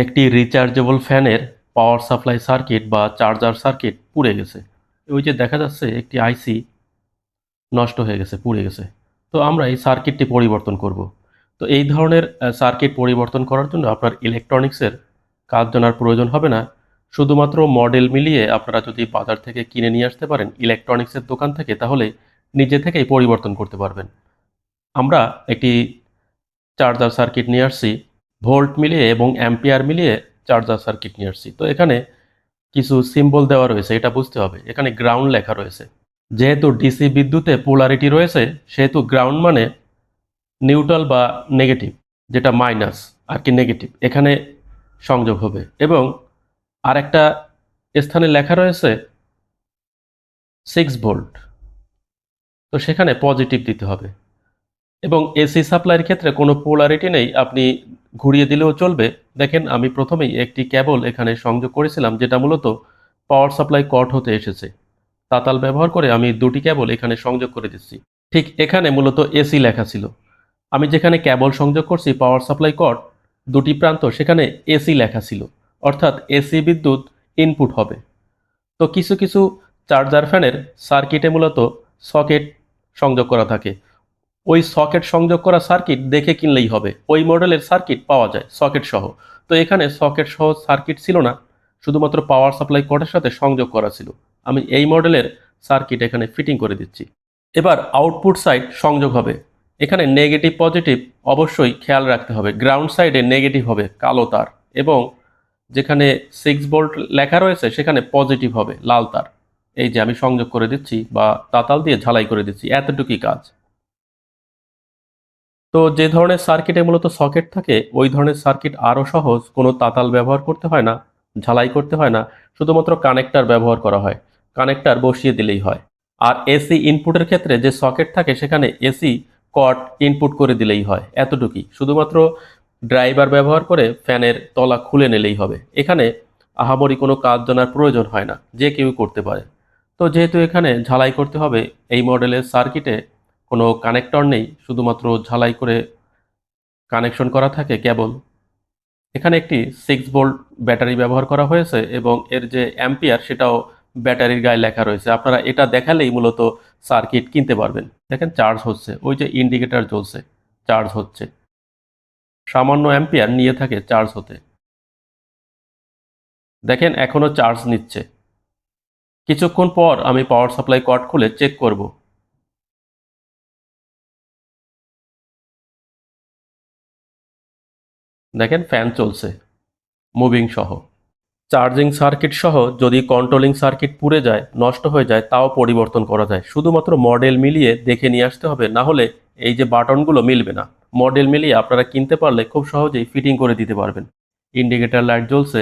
একটি রিচার্জেবল ফ্যানের power supply circuit বা চার্জার সার্কিট পুড়ে গেছে। ওই যে দেখা যাচ্ছে একটি আইসি নষ্ট হয়ে গেছে, পুড়ে গেছে। তো আমরা এই সার্কিটটি পরিবর্তন করব। তো এই ধরনের সার্কিট পরিবর্তন করার জন্য আপনার ইলেকট্রনিক্সের কাজ জানার প্রয়োজন হবে না। শুধুমাত্র মডেল মিলিয়ে আপনারা যদি বাজার থেকে কিনে নিয়ে আসতে পারেন ইলেকট্রনিক্সের দোকান থেকে, তাহলে নিজে থেকেই পরিবর্তন করতে পারবেন। আমরা একটি চার্জার সার্কিট নিয়ে আসছি, ভোল্ট মিলিয়ে এবং অ্যাম্পিয়ার মিলিয়ে চার্জার সার্কিট নিয়ে আসছি। তো এখানে কিছু সিম্বল দেওয়া রয়েছে, এটা বুঝতে হবে। এখানে গ্রাউন্ড লেখা রয়েছে। যেহেতু ডিসি বিদ্যুতে পোলারিটি রয়েছে, সেহেতু গ্রাউন্ড মানে নিউট্রাল বা নেগেটিভ, যেটা মাইনাস আর কি নেগেটিভ, এখানে সংযোগ হবে। এবং আরেকটা স্থানে লেখা রয়েছে 6 ভোল্ট, তো সেখানে পজিটিভ দিতে হবে। এবং এসি সাপ্লাইয়ের ক্ষেত্রে কোনো পোলারিটি নেই, আপনি ঘুরিয়ে দিলেও চলবে। দেখেন, আমি প্রথমেই একটি কেবল এখানে সংযোগ করেছিলাম, যেটা মূলত পাওয়ার সাপ্লাই কট হতে এসেছে। তাতাল ব্যবহার করে আমি দুটি কেবল এখানে সংযোগ করে দিচ্ছি। ঠিক এখানে মূলত এসি লেখা ছিল। আমি যেখানে কেবল সংযোগ করছি পাওয়ার সাপ্লাই কট দুটি প্রান্ত, সেখানে এসি লেখা ছিল, অর্থাৎ এসি বিদ্যুৎ ইনপুট হবে। তো কিছু কিছু চার্জার ফ্যানের সার্কিটে মূলত সকেট সংযোগ করা থাকে। ওই সকেট সংযোগ করা সার্কিট দেখে কিনলেই হবে, ওই মডেলের সার্কিট পাওয়া যায় সকেট সহ। তো এখানে সকেট সহ সার্কিট ছিল না, শুধুমাত্র পাওয়ার সাপ্লাই কর্ডের সাথে সংযোগ করা ছিল। আমি এই মডেলের সার্কিট এখানে ফিটিং করে দিচ্ছি। এবার আউটপুট সাইড সংযোগ হবে। এখানে নেগেটিভ পজিটিভ অবশ্যই খেয়াল রাখতে হবে। গ্রাউন্ড সাইডে নেগেটিভ হবে কালো তার, এবং যেখানে 6 ভোল্ট লেখা রয়েছে সেখানে পজিটিভ হবে লাল তার। এই যে আমি সংযোগ করে দিচ্ছি বা তাতাল দিয়ে ঝালাই করে দিচ্ছি, এতটুকুই কাজ। তো যে ধরনের সার্কিটে মূলত সকেট থাকে, ওই ধরনের সার্কিট আরও সহজ। কোনো তাতাল ব্যবহার করতে হয় না, ঝালাই করতে হয় না, শুধুমাত্র কানেক্টর ব্যবহার করা হয়। কানেক্টর বসিয়ে দিলেই হয়। আর এসি ইনপুটের ক্ষেত্রে যে সকেট থাকে সেখানে এসি কট ইনপুট করে দিলেই হয়, এতটুকুই। শুধুমাত্র ড্রাইভার ব্যবহার করে ফ্যানের তলা খুলে নিলেই হবে। এখানে আহামরি কোনো কাজ জানার প্রয়োজন হয় না, যে কেউ করতে পারে। তো যেহেতু এখানে ঝালাই করতে হবে, এই মডেলের সার্কিটে কোনো কানেক্টর নেই, শুধুমাত্র ঝালাই করে কানেকশন করা থাকে কেবল। এখানে একটি 6 ভোল্ট ব্যাটারি ব্যবহার করা হয়েছে, এবং এর যে অ্যাম্পিয়ার সেটাও ব্যাটারির গায়ে লেখা রয়েছে। আপনারা এটা দেখালেই মূলত সার্কিট কিনতে পারবেন। দেখেন চার্জ হচ্ছে, ওই যে ইন্ডিকেটর জ্বলছে, চার্জ হচ্ছে। সামান্য অ্যাম্পিয়ার নিয়ে থাকে চার্জ হতে। দেখেন এখনো চার্জ নিচ্ছে। কিছুক্ষণ পর আমি পাওয়ার সাপ্লাই কর্ড খুলে চেক করব। দেখেন ফ্যান চলছে, মুভিং সহ। চার্জিং সার্কিট সহ যদি কন্ট্রোলিং সার্কিট পুড়ে যায়, নষ্ট হয়ে যায়, তাও পরিবর্তন করা যায়। শুধুমাত্র মডেল মিলিয়ে দেখে নিয়ে আসতে হবে, না হলে এই যে বাটনগুলো মিলবে না। মডেল মিলিয়ে আপনারা কিনতে পারলে খুব সহজেই ফিটিং করে দিতে পারবেন। ইন্ডিকেটর লাইট জ্বলছে,